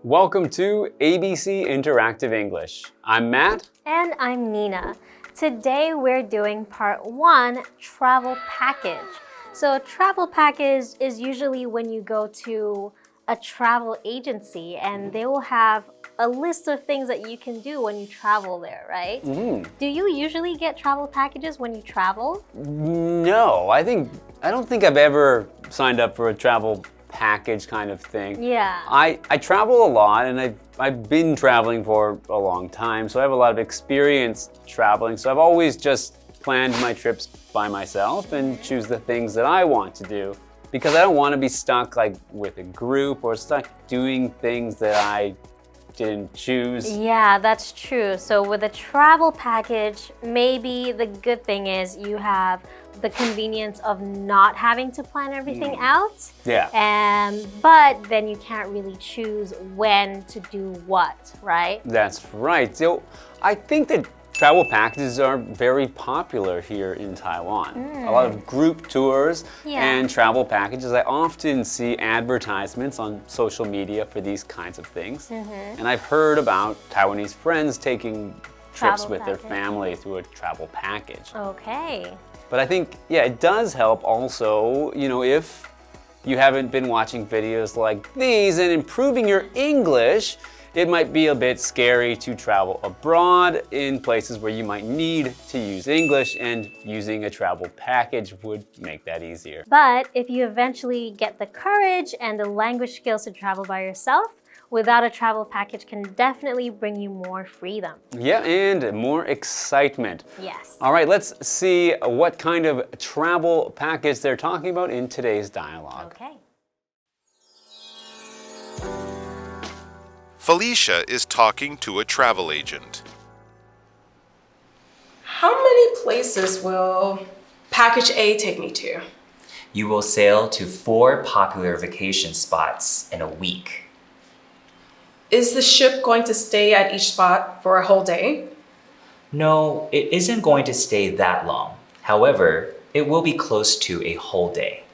Welcome to ABC Interactive English. I'm Matt. And I'm Nina. Today we're doing part 1, travel package. So travel package is usually when you go to a travel agency and they will have a list of things that you can do when you travel there, right? Do you usually get travel packages when you travel? No, I don't think I've ever signed up for a travel package kind of thing. Yeah. I travel a lot and I've been traveling for a long time, so I have a lot of experience traveling. So I've always just planned my trips by myself and choose the things that I want to do because I don't want to be stuck like with a group or stuck doing things that I didn't choose. Yeah, that's true. So with a travel package, maybe the good thing is you have the convenience of not having to plan everything out. Yeah. But then you can't really choose when to do what, right? That's right. So I think that travel packages are very popular here in Taiwan. A lot of group tours and travel packages. I often see advertisements on social media for these kinds of things. And I've heard about Taiwanese friends taking trips with their family through a travel package. Okay. But I think, yeah, it does help also, if you haven't been watching videos like these and improving your English, it might be a bit scary to travel abroad in places where you might need to use English, and using a travel package would make that easier. But if you eventually get the courage and the language skills to travel by yourself, without a travel package can definitely bring you more freedom. Yeah, and more excitement. Yes. All right, let's see what kind of travel package they're talking about in today's dialogue. Okay. Felicia is talking to a travel agent. How many places will package A take me to? You will sail to 4 popular vacation spots in a week. Is the ship going to stay at each spot for a whole day? No, it isn't going to stay that long. However, it will be close to a whole day.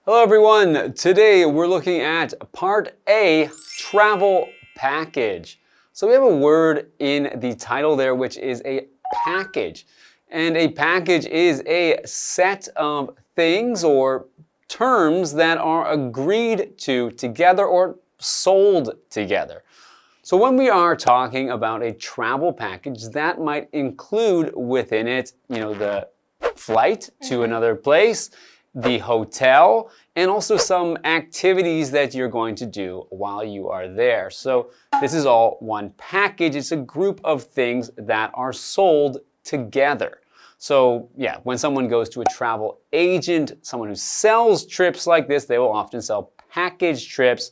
Hello everyone, today we're looking at part A, travel package. So we have a word in the title there which is a package. And a package is a set of things or terms that are agreed to together or sold together. So when we are talking about a travel package, that might include within it, the flight to another place, the hotel, and also some activities that you're going to do while you are there. So this is all one package. It's a group of things that are sold together. So yeah, when someone goes to a travel agent, someone who sells trips like this, they will often sell package trips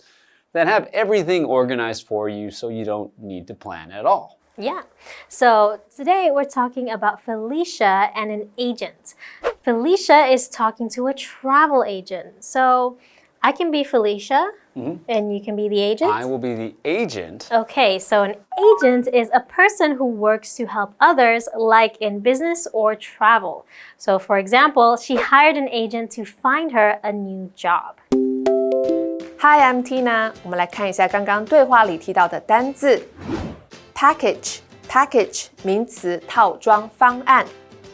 that have everything organized for you so you don't need to plan at all. Yeah. So today we're talking about Felicia and an agent. Felicia is talking to a travel agent. So I can be Felicia and you can be the agent. I will be the agent. Okay, so an agent is a person who works to help others, like in business or travel. So for example, she hired an agent to find her a new job. Hi, I'm Tina. 我们来看一下刚刚对话里提到的单字 package 名词套装方案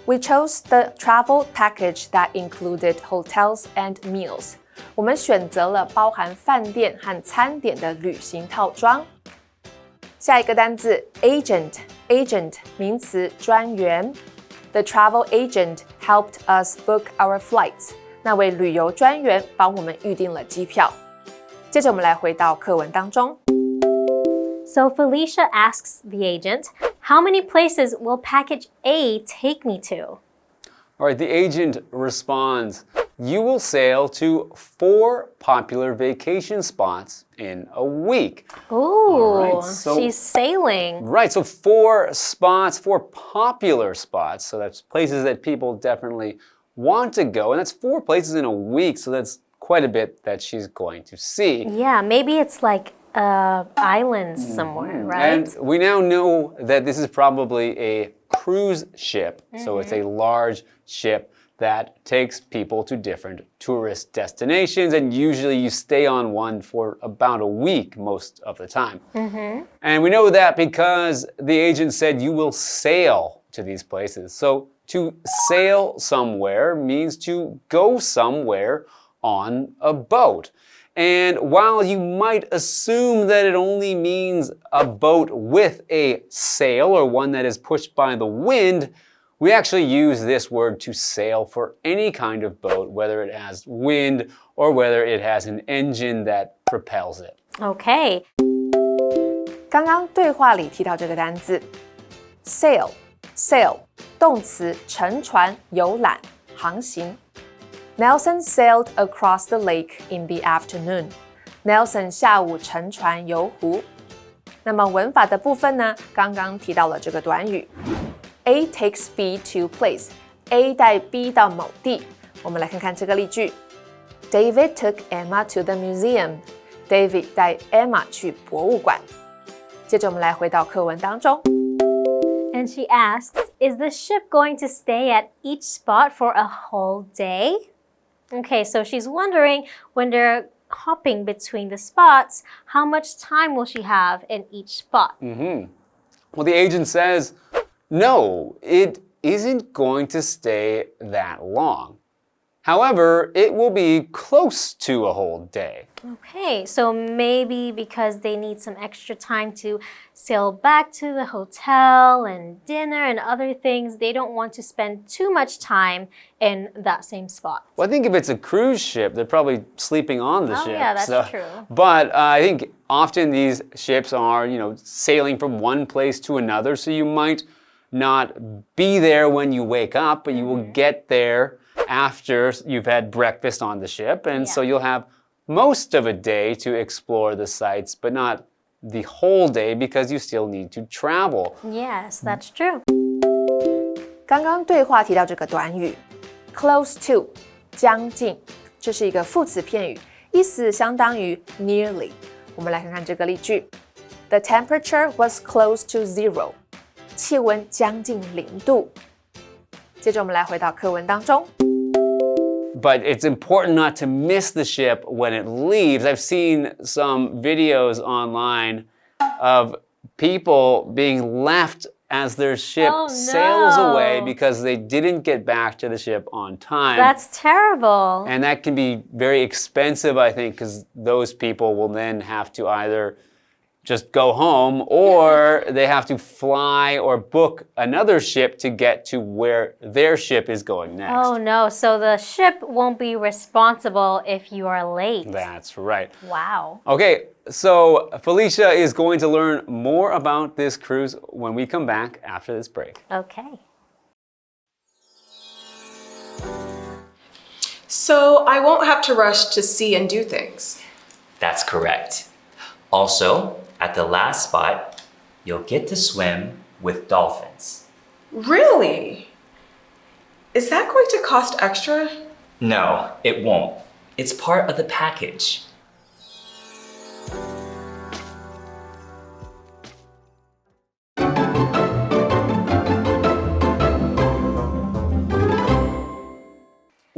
We chose the travel package that included hotels and meals. 我们选择了包含饭店和餐点的旅行套装。下一个单字 agent 名词专员 The travel agent helped us book our flights. 那位旅游专员帮我们预订了机票。接着我们来回到课文当中。So Felicia asks the agent, how many places will package A take me to? All right, the agent responds, you will sail to 4 popular vacation spots in a week. Ooh, right, so, she's sailing. Right, so 4 spots, 4 popular spots. So that's places that people definitely want to go. And that's 4 places in a week, so that's quite a bit that she's going to see. Yeah, maybe it's like islands somewhere, right? And we now know that this is probably a cruise ship. So it's a large ship that takes people to different tourist destinations, and usually you stay on one for about a week most of the time. And we know that because the agent said you will sail to these places. So to sail somewhere means to go somewhere on a boat. And while you might assume that it only means a boat with a sail or one that is pushed by the wind, we actually use this word to sail for any kind of boat, whether it has wind or whether it has an engine that propels it. Okay. 刚刚对话里提到这个单字 sail， 动词乘船、游览、航行。Nelson sailed across the lake in the afternoon. Nelson 下午乘船游湖。那么文法的部分呢？刚刚提到了这个短语 A takes B to place. A 带 B 到某地。我们来看看这个例句 David took Emma to the museum. David 带 Emma 去博物馆。接着我们来回到课文当中。And she asks, is the ship going to stay at each spot for a whole day? Okay, so she's wondering when they're hopping between the spots, how much time will she have in each spot? Well, the agent says, no, it isn't going to stay that long. However, it will be close to a whole day. Okay, so maybe because they need some extra time to sail back to the hotel and dinner and other things, they don't want to spend too much time in that same spot. Well, I think if it's a cruise ship, they're probably sleeping on the ship. Yeah, that's true. But I think often these ships are, sailing from one place to another, so you might not be there when you wake up, but you will get there after you've had breakfast on the ship, and so you'll have most of a day to explore the sites, but not the whole day because you still need to travel. Yes, that's true. 刚刚对话提到这个短语 close to 将近，这是一个副词片语，意思相当于 nearly。我们来看看这个例句 The temperature was close to zero. 气温将近0度。接着我们来回到课文当中。But it's important not to miss the ship when it leaves. I've seen some videos online of people being left as their ship sails away because they didn't get back to the ship on time. That's terrible. And that can be very expensive, I think, because those people will then have to either just go home or they have to fly or book another ship to get to where their ship is going next. Oh no, so the ship won't be responsible if you are late. That's right. Wow. Okay, so Felicia is going to learn more about this cruise when we come back after this break. Okay. So I won't have to rush to see and do things. That's correct. Also, at the last spot, you'll get to swim with dolphins. Really? Is that going to cost extra? No, it won't. It's part of the package.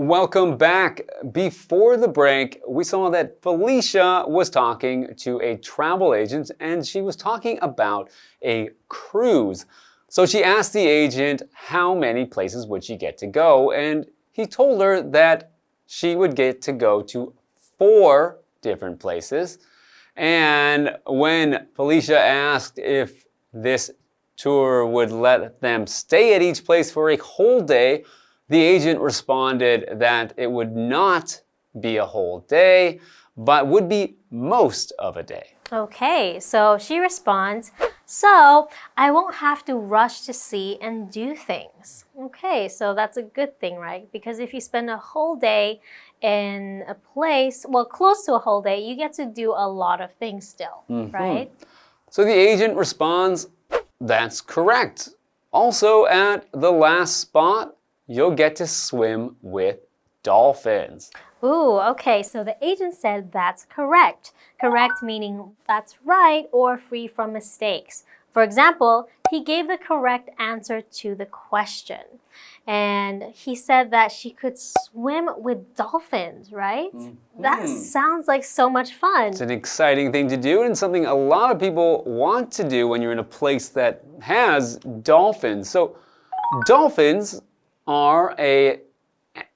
Welcome back. Before the break, we saw that Felicia was talking to a travel agent and she was talking about a cruise. So she asked the agent how many places would she get to go, and he told her that she would get to go to 4 different places. And when Felicia asked if this tour would let them stay at each place for a whole day, the agent responded that it would not be a whole day, but would be most of a day. Okay, so she responds, so I won't have to rush to see and do things. Okay, so that's a good thing, right? Because if you spend a whole day in a place, well, close to a whole day, you get to do a lot of things still, right? So the agent responds, that's correct. Also, at the last spot, you'll get to swim with dolphins. Ooh, okay, so the agent said that's correct. Correct meaning that's right or free from mistakes. For example, he gave the correct answer to the question. And he said that she could swim with dolphins, right? That sounds like so much fun. It's an exciting thing to do and something a lot of people want to do when you're in a place that has dolphins. So dolphins are a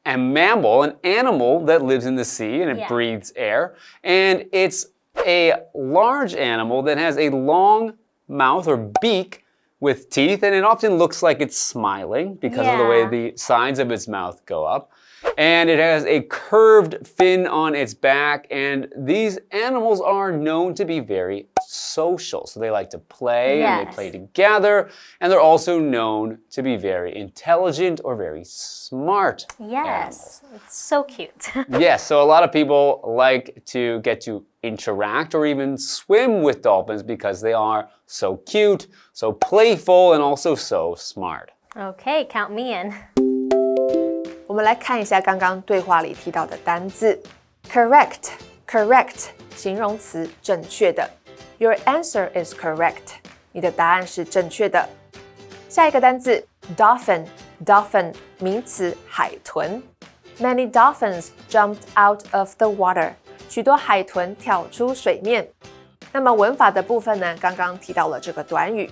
mammal, an animal that lives in the sea and it breathes air. And it's a large animal that has a long mouth or beak with teeth, and it often looks like it's smiling because of the way the sides of its mouth go up. And it has a curved fin on its back, and these animals are known to be very social. So they like to play and they play together, and they're also known to be very intelligent or very smart. Yes, it's so cute. Yes, so a lot of people like to get to interact or even swim with dolphins because they are so cute, so playful, and also so smart. Okay, count me in. 我们来看一下刚刚对话里提到的单字 correct 形容词正确的 Your answer is correct 你的答案是正确的下一个单字 dolphin 名词海豚 Many dolphins jumped out of the water 许多海豚跳出水面那么文法的部分呢刚刚提到了这个短语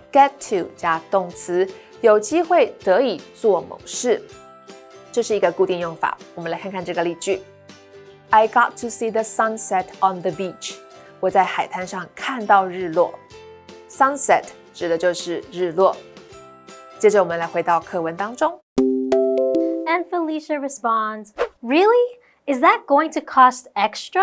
get to 加动词有机会得以做某事这是一个固定用法，我们来看看这个例句。I got to see the sunset on the beach. 我在海滩上看到日落。Sunset 指的就是日落。接着我们来回到课文当中。And Felicia responds, Really? Is that going to cost extra?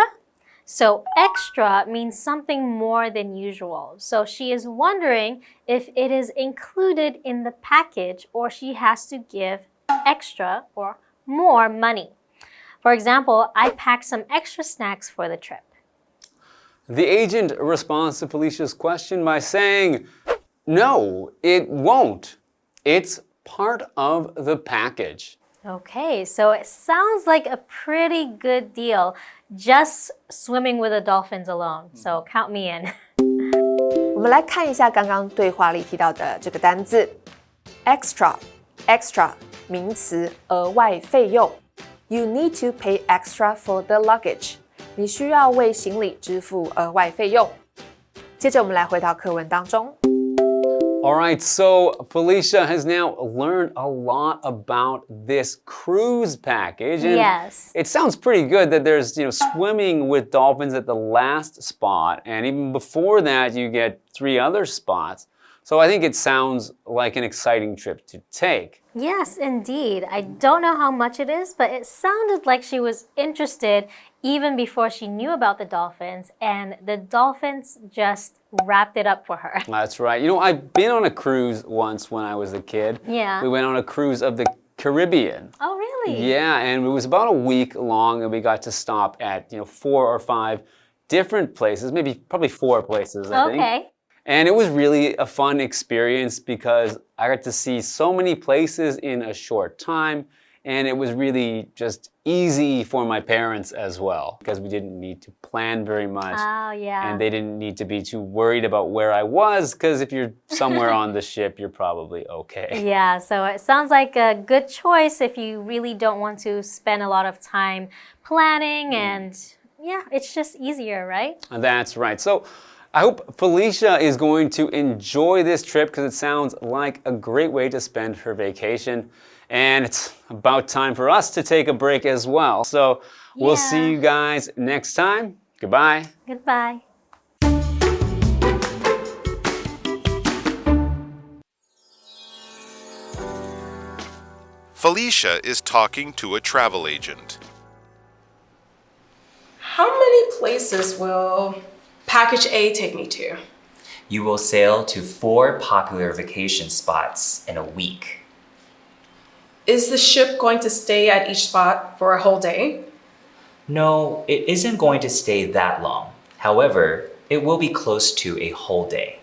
So extra means something more than usual. So she is wondering if it is included in the package or she has to give extra or more money. For example, I packed some extra snacks for the trip. The agent responds to Felicia's question by saying, No, it won't. It's part of the package. Okay, so it sounds like a pretty good deal just swimming with the dolphins alone. So count me in. 我们来看一下刚刚对话里提到的这个单字 extra 名词额外费用 You need to pay extra for the luggage 你需要为行李支付额外费用接着我们来回到课文当中 Alright, so Felicia has now learned a lot about this cruise package. And yes. It sounds pretty good that there's, swimming with dolphins at the last spot. And even before that, you get 3 other spots. So I think it sounds like an exciting trip to take. Yes, indeed. I don't know how much it is, but it sounded like she was interested even before she knew about the dolphins, and the dolphins just wrapped it up for her. That's right. I've been on a cruise once when I was a kid. Yeah. We went on a cruise of the Caribbean. Oh, really? Yeah, and it was about a week long, and we got to stop at, 4 or 5 different places, probably 4 places, I think. Okay. And it was really a fun experience because I got to see so many places in a short time, and it was really just easy for my parents as well because we didn't need to plan very much. Oh, yeah. And they didn't need to be too worried about where I was because if you're somewhere on the ship, you're probably okay. Yeah, so it sounds like a good choice if you really don't want to spend a lot of time planning and yeah, it's just easier, right? That's right. So I hope Felicia is going to enjoy this trip because it sounds like a great way to spend her vacation. And it's about time for us to take a break as well. So we'll see you guys next time. Goodbye. Goodbye. Felicia is talking to a travel agent. How many places will Package A take me to? You will sail to 4 popular vacation spots in a week. Is the ship going to stay at each spot for a whole day? No, it isn't going to stay that long. However, it will be close to a whole day.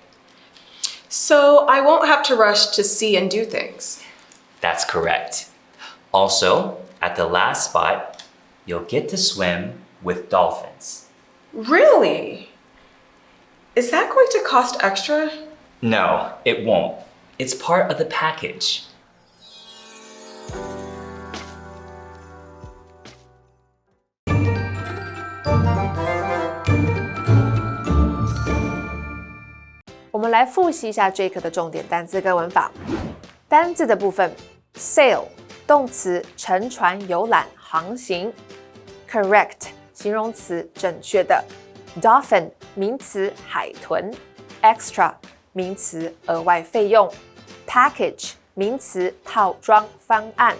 So I won't have to rush to see and do things. That's correct. Also, at the last spot, you'll get to swim with dolphins. Really? Is that going to cost extra? No, it won't. It's part of the package.我们来复习一下这一课的重点单字跟文法。单字的部分 ，sail 动词，乘船、游览、航行 ；correct 形容词，正确的；dolphin 名词，海豚；extra 名词，额外费用；package 名词，套装、方案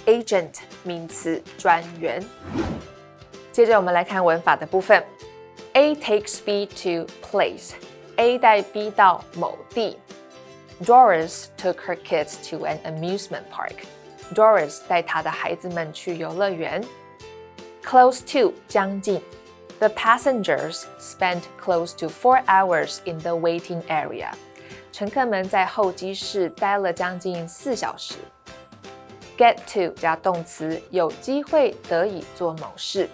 ；agent 名词，专员。接着我们来看文法的部分 ，A takes B to place。A 带 B 到某地。Doris took her kids to an amusement park. Doris 带她的孩子们去游乐园。Close to 将近。The passengers spent close to 4 hours in the waiting area. 乘客们在候机室待了将近4小时。Get to 加动词，有机会得以做某事。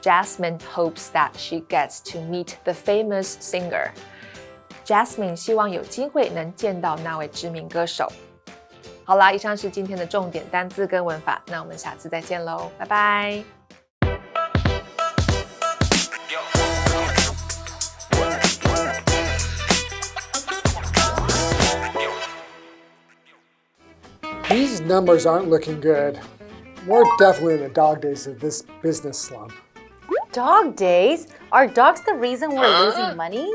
Jasmine hopes that she gets to meet the famous singer. Jasmine 希望有机会能见到那位知名歌手。好啦，以上是今天的重点单字跟文法，那我们下次再见喽，拜拜。These numbers aren't looking good. We're definitely in the dog days of this business slump. Dog days? Are dogs the reason we're losing money?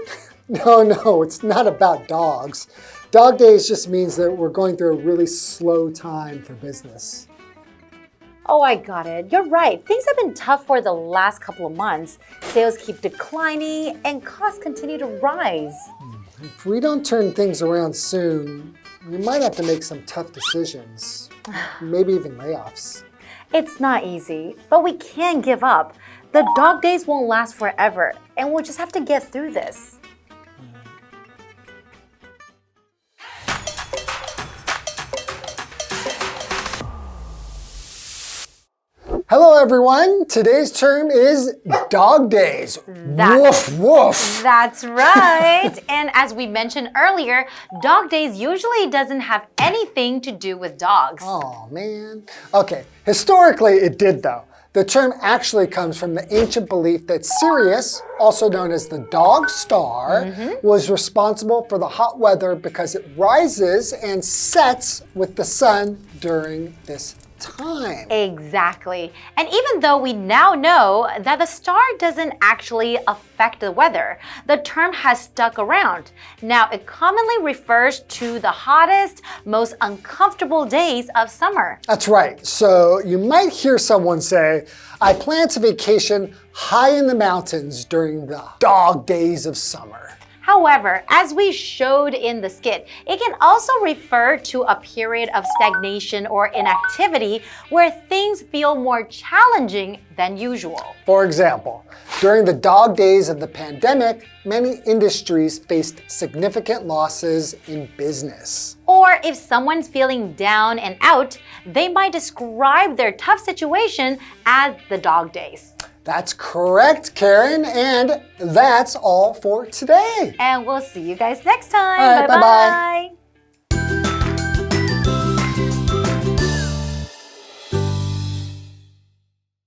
No, it's not about dogs. Dog days just means that we're going through a really slow time for business. Oh, I got it. You're right. Things have been tough for the last couple of months. Sales keep declining and costs continue to rise. If we don't turn things around soon, we might have to make some tough decisions, maybe even layoffs. It's not easy, but we can't give up. The dog days won't last forever, and we'll just have to get through this. Hello everyone, today's term is dog days. Woof woof. That's right. And as we mentioned earlier, dog days usually doesn't have anything to do with dogs. Oh man. Okay, historically it did though. The term actually comes from the ancient belief that Sirius, also known as the dog star, was responsible for the hot weather because it rises and sets with the sun during this time. Exactly. And even though we now know that the star doesn't actually affect the weather, the term has stuck around. Now, it commonly refers to the hottest, most uncomfortable days of summer. That's right. So you might hear someone say, I plan to vacation high in the mountains during the dog days of summer. However, as we showed in the skit, it can also refer to a period of stagnation or inactivity where things feel more challenging than usual. For example, during the dog days of the pandemic, many industries faced significant losses in business. Or if someone's feeling down and out, they might describe their tough situation as the dog days. That's correct, Karen, and that's all for today. And we'll see you guys next time. All right, Bye-bye. bye-bye.